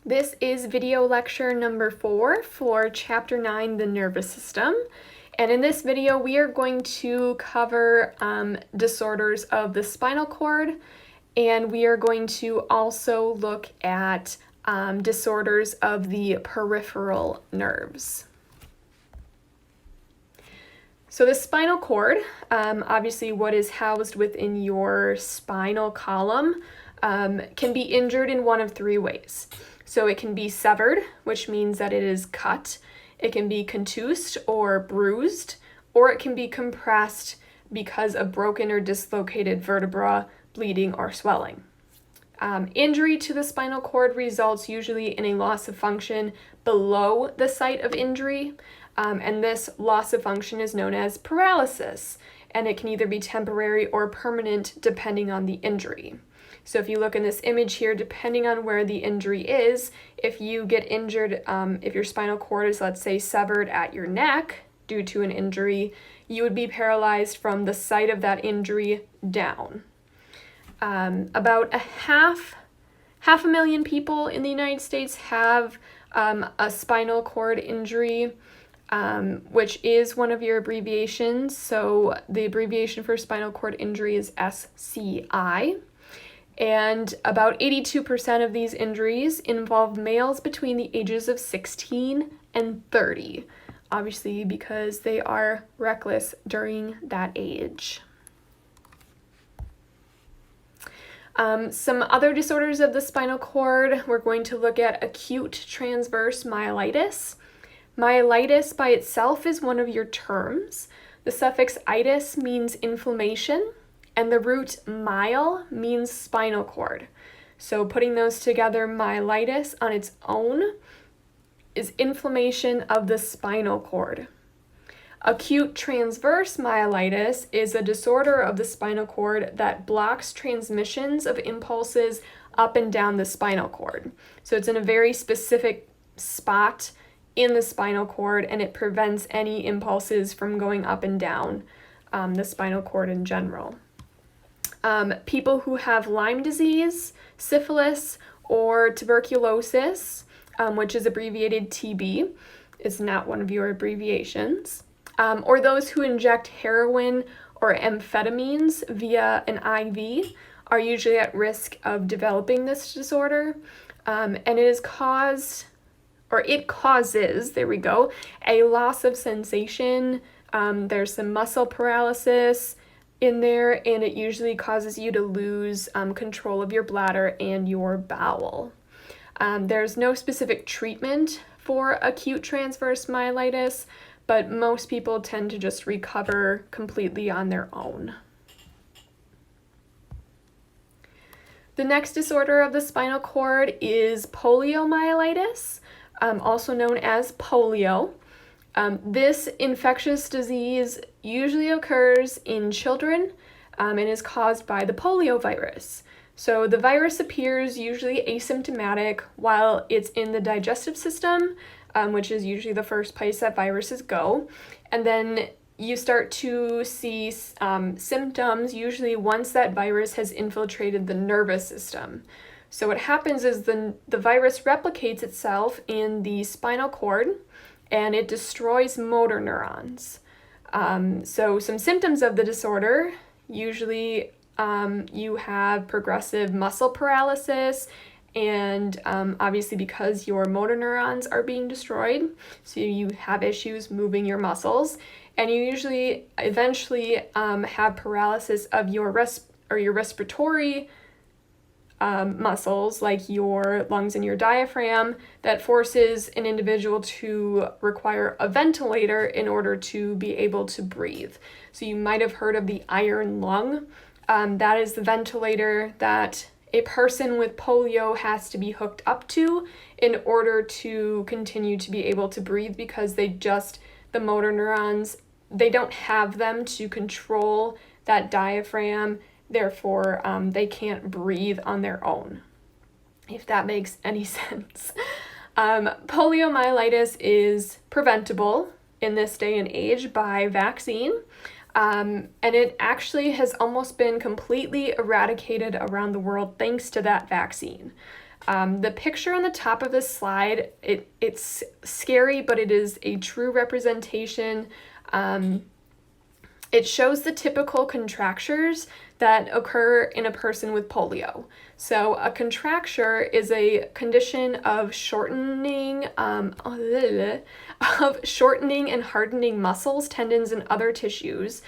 This is video lecture number 4 for Chapter 9, the nervous system. And in this video, we are going to cover disorders of the spinal cord, and we are going to also look at disorders of the peripheral nerves. So the spinal cord, obviously what is housed within your spinal column, can be injured in one of 3 ways. So it can be severed, which means that it is cut. It can be contused or bruised, or it can be compressed because of broken or dislocated vertebra, bleeding, or swelling. Injury to the spinal cord results usually in a loss of function below the site of injury, and this loss of function is known as paralysis, and it can either be temporary or permanent depending on the injury. So if you look in this image here, depending on where the injury is, if you get injured, if your spinal cord is, let's say, severed at your neck due to an injury, you would be paralyzed from the site of that injury down. About half a million people in the United States have a spinal cord injury, which is one of your abbreviations. So the abbreviation for spinal cord injury is SCI. And about 82% of these injuries involve males between the ages of 16 and 30, obviously because they are reckless during that age. Some other disorders of the spinal cord, we're going to look at acute transverse myelitis. Myelitis by itself is one of your terms. The suffix itis means inflammation, and the root myel means spinal cord. So putting those together, myelitis on its own is inflammation of the spinal cord. Acute transverse myelitis is a disorder of the spinal cord that blocks transmissions of impulses up and down the spinal cord. So it's in a very specific spot in the spinal cord, and it prevents any impulses from going up and down the spinal cord in general. People who have Lyme disease, syphilis, or tuberculosis, which is abbreviated TB, is not one of your abbreviations, or those who inject heroin or amphetamines via an IV are usually at risk of developing this disorder, and it causes, a loss of sensation. There's some muscle paralysis in there, and it usually causes you to lose control of your bladder and your bowel. There's no specific treatment for acute transverse myelitis, but most people tend to just recover completely on their own. The next disorder of the spinal cord is poliomyelitis, also known as polio. This infectious disease usually occurs in children and is caused by the polio virus. So the virus appears usually asymptomatic while it's in the digestive system, which is usually the first place that viruses go. And then you start to see symptoms usually once that virus has infiltrated the nervous system. So what happens is the virus replicates itself in the spinal cord, and it destroys motor neurons. So some symptoms of the disorder, usually you have progressive muscle paralysis, and obviously because your motor neurons are being destroyed, so you have issues moving your muscles, and you usually eventually have paralysis of your respiratory muscles, like your lungs and your diaphragm, that forces an individual to require a ventilator in order to be able to breathe. So you might have heard of the iron lung. That is the ventilator that a person with polio has to be hooked up to in order to continue to be able to breathe, because the motor neurons, they don't have them to control that diaphragm. Therefore, they can't breathe on their own, if that makes any sense. Poliomyelitis is preventable in this day and age by vaccine, and it actually has almost been completely eradicated around the world thanks to that vaccine. The picture on the top of this slide, it's scary, but it is a true representation. It shows the typical contractures that occur in a person with polio. So a contracture is a condition of shortening and hardening muscles, tendons, and other tissues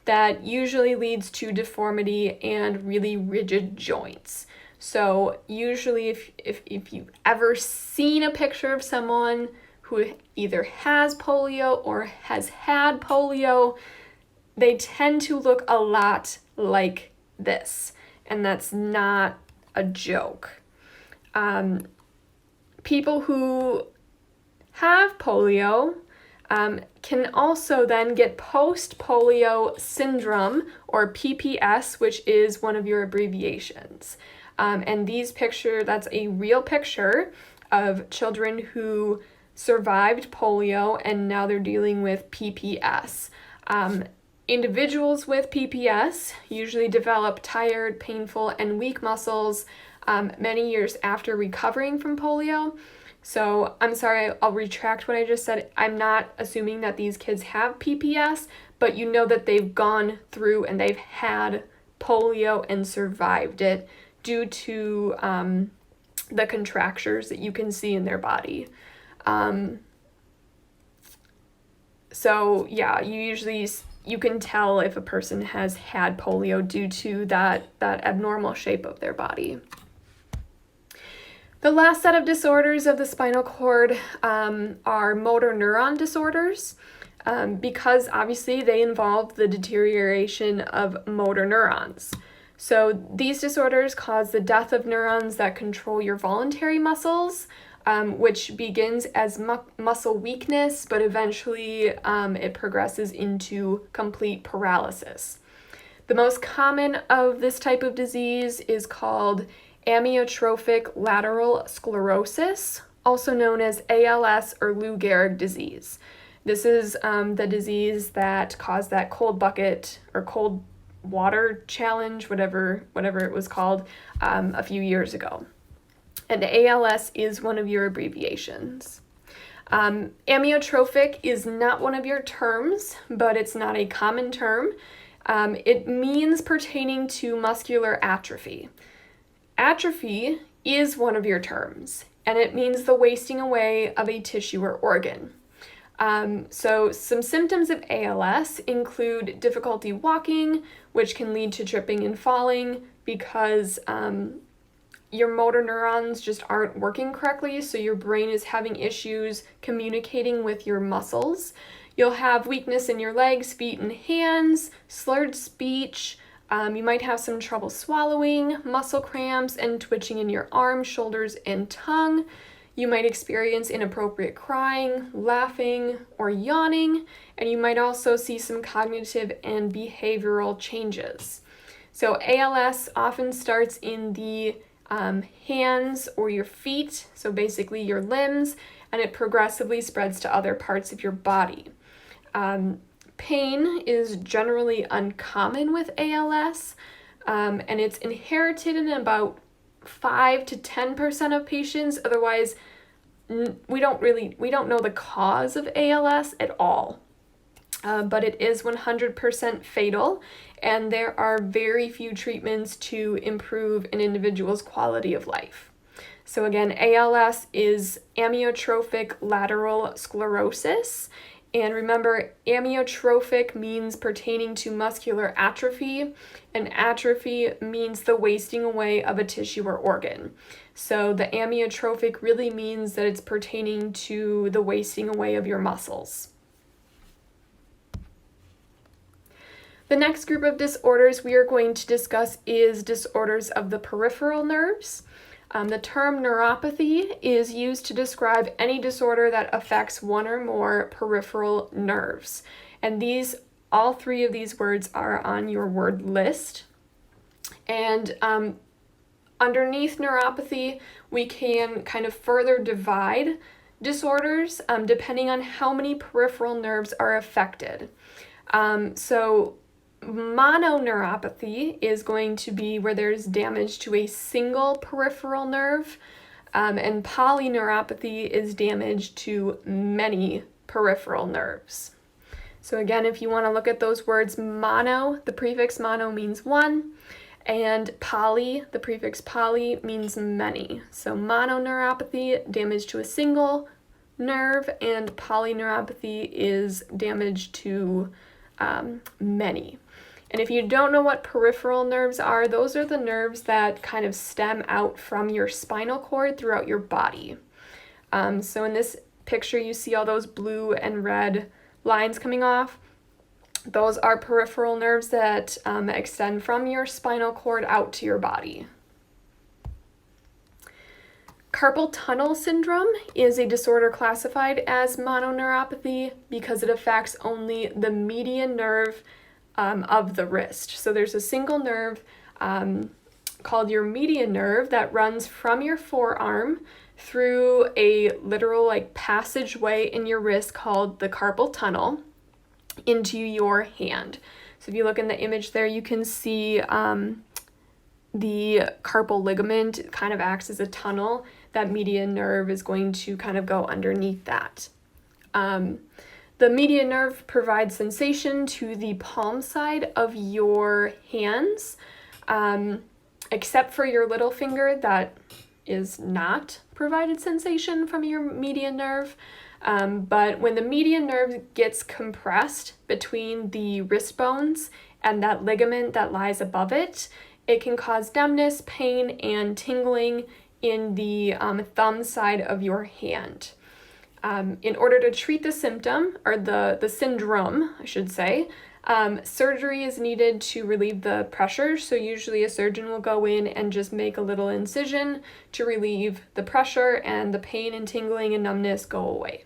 that usually leads to deformity and really rigid joints. So usually if you've ever seen a picture of someone who either has polio or has had polio, they tend to look a lot like this, and that's not a joke. People who have polio can also then get post-polio syndrome, or PPS, which is one of your abbreviations. And that's a real picture of children who survived polio and now they're dealing with PPS. Individuals with PPS usually develop tired, painful, and weak muscles many years after recovering from polio. So I'm sorry, I'll retract what I just said. I'm not assuming that these kids have PPS, but you know that they've gone through and they've had polio and survived it due to the contractures that you can see in their body. So yeah, you can tell if a person has had polio due to that abnormal shape of their body. The last set of disorders of the spinal cord are motor neuron disorders, because obviously they involve the deterioration of motor neurons. So these disorders cause the death of neurons that control your voluntary muscles, which begins as muscle weakness, but eventually it progresses into complete paralysis. The most common of this type of disease is called amyotrophic lateral sclerosis, also known as ALS or Lou Gehrig disease. This is the disease that caused that cold bucket or cold water challenge, whatever it was called, a few years ago. And ALS is one of your abbreviations. Amyotrophic is not one of your terms, but it's not a common term. It means pertaining to muscular atrophy. Atrophy is one of your terms, and it means the wasting away of a tissue or organ. So some symptoms of ALS include difficulty walking, which can lead to tripping and falling because your motor neurons just aren't working correctly, so your brain is having issues communicating with your muscles. You'll have weakness in your legs, feet, and hands, slurred speech. You might have some trouble swallowing, muscle cramps, and twitching in your arms, shoulders, and tongue. You might experience inappropriate crying, laughing, or yawning, and you might also see some cognitive and behavioral changes. So ALS often starts in the hands or your feet, so basically your limbs, and it progressively spreads to other parts of your body. Pain is generally uncommon with ALS, and it's inherited in about 5 to 10% of patients. Otherwise, we don't know the cause of ALS at all. But it is 100% fatal, and there are very few treatments to improve an individual's quality of life. So again, ALS is amyotrophic lateral sclerosis, and remember, amyotrophic means pertaining to muscular atrophy, and atrophy means the wasting away of a tissue or organ. So the amyotrophic really means that it's pertaining to the wasting away of your muscles. The next group of disorders we are going to discuss is disorders of the peripheral nerves. The term neuropathy is used to describe any disorder that affects one or more peripheral nerves. And all three of these words are on your word list. And underneath neuropathy, we can kind of further divide disorders depending on how many peripheral nerves are affected. So mononeuropathy is going to be where there's damage to a single peripheral nerve. And polyneuropathy is damage to many peripheral nerves. So again, if you want to look at those words, mono, the prefix mono means one, and poly, the prefix poly, means many. So mononeuropathy, damage to a single nerve, and polyneuropathy is damage to many. And if you don't know what peripheral nerves are, those are the nerves that kind of stem out from your spinal cord throughout your body. So in this picture, you see all those blue and red lines coming off. Those are peripheral nerves that extend from your spinal cord out to your body. Carpal tunnel syndrome is a disorder classified as mononeuropathy because it affects only the median nerve of the wrist. So there's a single nerve called your median nerve that runs from your forearm through a literal passageway in your wrist called the carpal tunnel into your hand. So if you look in the image there, you can see the carpal ligament kind of acts as a tunnel. That median nerve is going to kind of go underneath that. The median nerve provides sensation to the palm side of your hands, except for your little finger that is not provided sensation from your median nerve. But when the median nerve gets compressed between the wrist bones and that ligament that lies above it, it can cause numbness, pain, and tingling in the thumb side of your hand. In order to treat the symptom, or the syndrome, I should say, surgery is needed to relieve the pressure. So usually a surgeon will go in and just make a little incision to relieve the pressure, and the pain and tingling and numbness go away.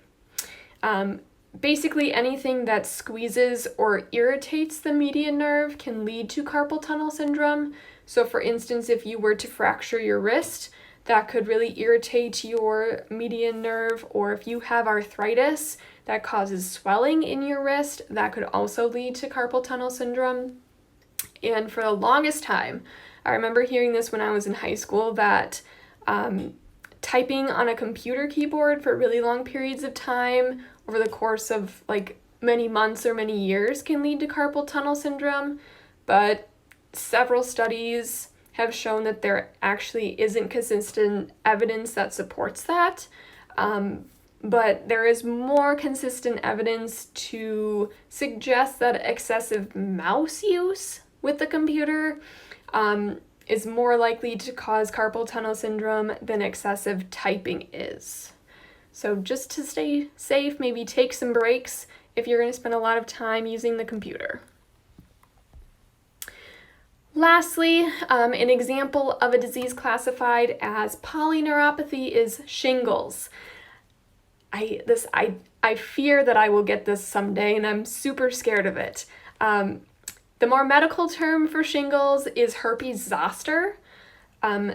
Basically anything that squeezes or irritates the median nerve can lead to carpal tunnel syndrome. So for instance, if you were to fracture your wrist, that could really irritate your median nerve, or if you have arthritis that causes swelling in your wrist, that could also lead to carpal tunnel syndrome. And for the longest time, I remember hearing this when I was in high school, that typing on a computer keyboard for really long periods of time over the course of many months or many years can lead to carpal tunnel syndrome. But several studies have shown that there actually isn't consistent evidence that supports that. But there is more consistent evidence to suggest that excessive mouse use with the computer is more likely to cause carpal tunnel syndrome than excessive typing is. So just to stay safe, maybe take some breaks if you're going to spend a lot of time using the computer. Lastly, an example of a disease classified as polyneuropathy is shingles. I fear that I will get this someday, and I'm super scared of it. The more medical term for shingles is herpes zoster.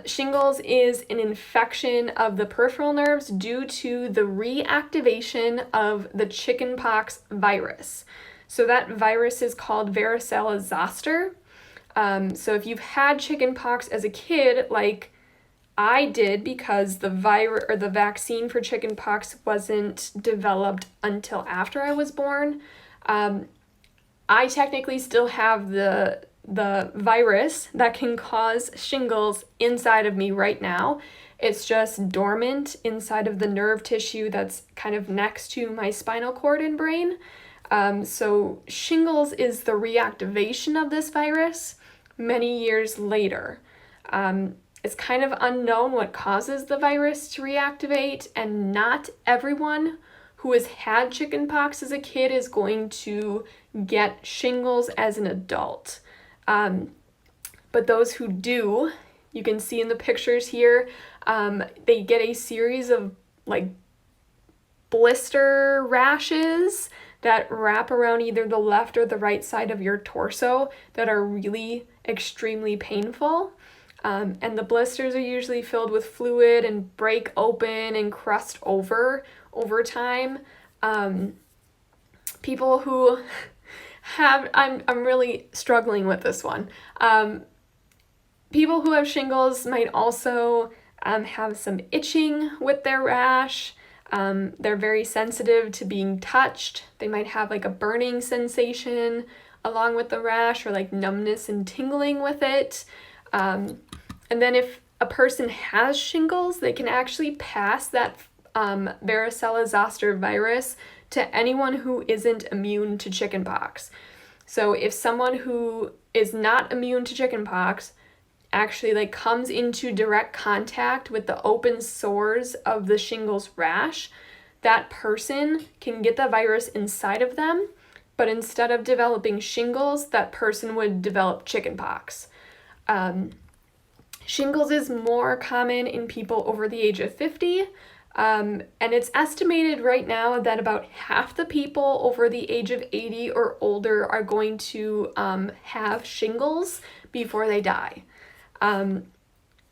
Shingles is an infection of the peripheral nerves due to the reactivation of the chickenpox virus. So that virus is called varicella zoster. So if you've had chickenpox as a kid, like I did, because the vaccine for chickenpox wasn't developed until after I was born, I technically still have the virus that can cause shingles inside of me right now. It's just dormant inside of the nerve tissue that's kind of next to my spinal cord and brain. So shingles is the reactivation of this virus many years later. It's kind of unknown what causes the virus to reactivate, and not everyone who has had chickenpox as a kid is going to get shingles as an adult. But those who do, you can see in the pictures here, they get a series of blister rashes that wrap around either the left or the right side of your torso that are really extremely painful. And the blisters are usually filled with fluid and break open and crust over time. People who have, I'm really struggling with this one. People who have shingles might also have some itching with their rash. They're very sensitive to being touched. They might have like a burning sensation along with the rash, or like numbness and tingling with it. And then if a person has shingles, they can actually pass that varicella zoster virus to anyone who isn't immune to chickenpox. So if someone who is not immune to chickenpox actually like comes into direct contact with the open sores of the shingles rash, that person can get the virus inside of them, but instead of developing shingles, that person would develop chickenpox. Shingles is more common in people over the age of 50, and it's estimated right now that about half the people over the age of 80 or older are going to have shingles before they die.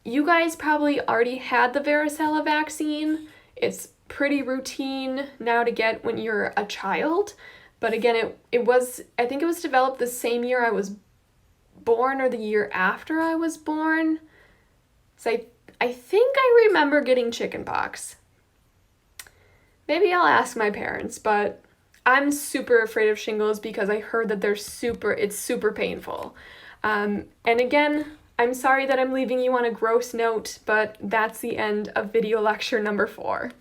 You guys probably already had the varicella vaccine. It's pretty routine now to get when you're a child, but again, I think it was developed the same year I was born or the year after I was born. So I think I remember getting chickenpox. Maybe I'll ask my parents, but I'm super afraid of shingles because I heard that it's super painful. And again, I'm sorry that I'm leaving you on a gross note, but that's the end of video lecture number 4.